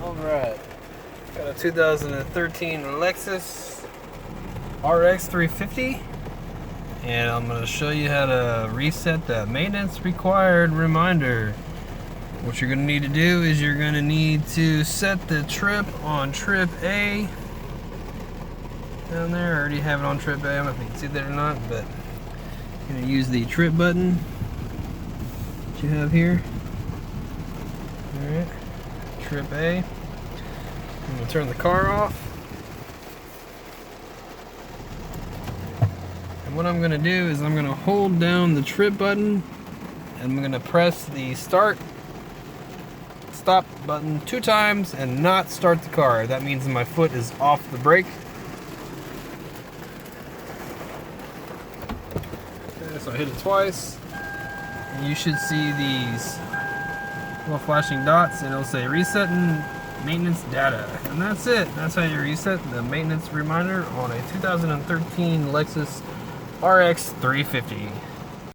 Alright, got a 2013 Lexus rx350, and I'm going to show you how to reset that maintenance required reminder. What you're going to need to do is you're going to need to set the trip on trip A. Down there, I already have it on trip A. I don't know if you can see that or not, but I'm going to use the trip button that you have here. Alright, trip A. I'm going to turn the car off. And what I'm going to do is I'm going to hold down the trip button and I'm going to press the stop button 2 times and not start the car. That means my foot is off the brake. Okay, so I hit it twice. And you should see these little flashing dots and it'll say resetting maintenance data. And that's it. That's how you reset the maintenance reminder on a 2013 Lexus RX350.